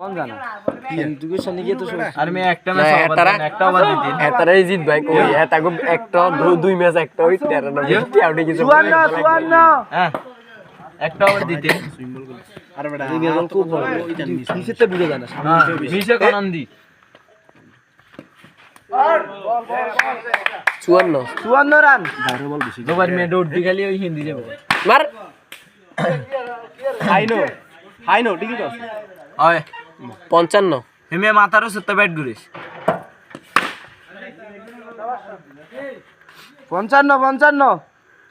कौन जाना तुझे सनी के तो अरे मैं একটা ম্যাচ একটা ওভার দিতে এটাই জিত ভাই কই এটা গো একটা দুই ম্যাচ একটা ওই 93 আউট গেছে 54 হ্যাঁ একটা ওভার দিতে अरे बेटा ये गोल खूब हो नीचे से वीडियो जाना মিশে কোনান দি 54 रन দুবার মে ডট দি খালি ওই হিন্দি যাবো মার हाई नो ठीक है হয় 55 হেমে মাথারও সত্য ব্যাট ঘুরিস 55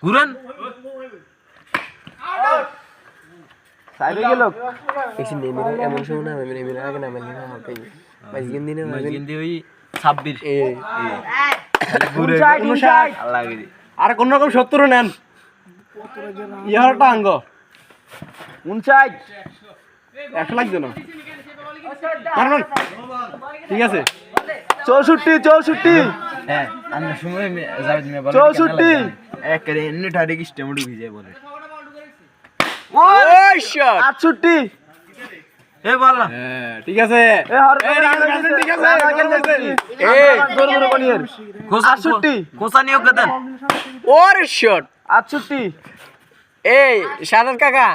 ঘুরান साइड के लोग দেখছিস নেই মেরে এমন সময় না মেরে আগে না মেরে না হবে মাঝখান দিনে হিন্দি ওই 26 এ ঘুরে 59 আল্লাহ গিরি আর কোন রকম 70 নেন ইহারটা আঙ্গ 59 100 লাগবে না মারমান ঠিক আছে 64 হ্যাঁ আমি সময় জাভেদ মে বলে 64 এক করে এনে ঠাড়ে কি স্টেম ঢুকে যায় বলে ওই শট 68 এ বল না হ্যাঁ ঠিক আছে এ হর ঠিক আছে এ জোর জোর কোনিয়ার 68 কোসা নিও কদন ওর শট 68 এই সাদাত কাকা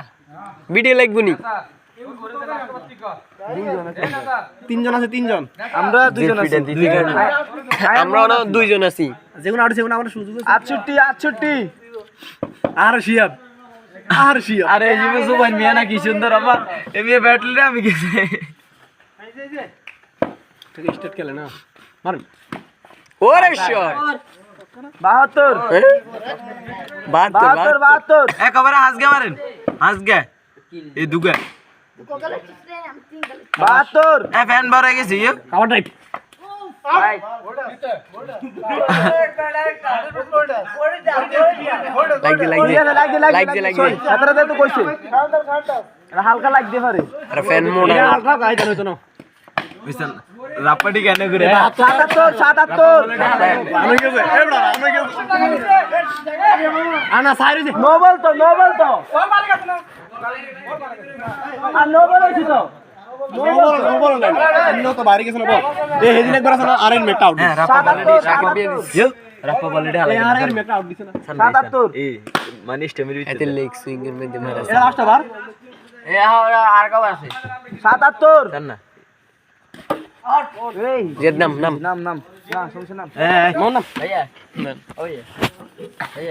ভিডিও লাগবনি তিনজন আছে তিনজন আমরা দুইজন আছি আমরা না দুইজন আছি যেগুলো আউট সেগুলো আমরা সুযোগ 68 আর শিয়াব আরে এই যে সুবান মিয়া না কি সুন্দর আবার এমনি ব্যাটলে আমি গেছে ঠিক স্টার্ট খেলে না মার ওর শট 72 72 একেবারে হাসগে মারেন হাসগে এই দুগে 72 এ ফ্যান ভরে গেছে ইয়ে কাভার ড্রাইভ লাগছে হাতরা তো কইছে হালকা লাগ দে পারে আরে ফ্যান মোড হালকা গাই জানো তো না বিশাল রাপাটি কেন করে 77 আমি গেছে এবড়া আমি গেছে আনা সাইরে দে নোবেল তো আর নোবেল আছে তো নোবেল না অন্য তো বাইরে গেছে না বল এই হেদিন একবার আছে না আরএন মেট আউট হ্যাঁ রাপা বলডি সাকিব দিয়ে দিছে রাপা বলডি হালা এই আরএন মেট আউট দিছে না 77 এই মানে স্টেমের এতে ভিতরে লেগ সুইং এর মধ্যে মারা এটা লাস্ট বার এ আর কাও আছে 77 জান না এই জেদ নাম নাম না সমস্যা নাম হ্যাঁ নাম ভাইয়া ওই ভাইয়া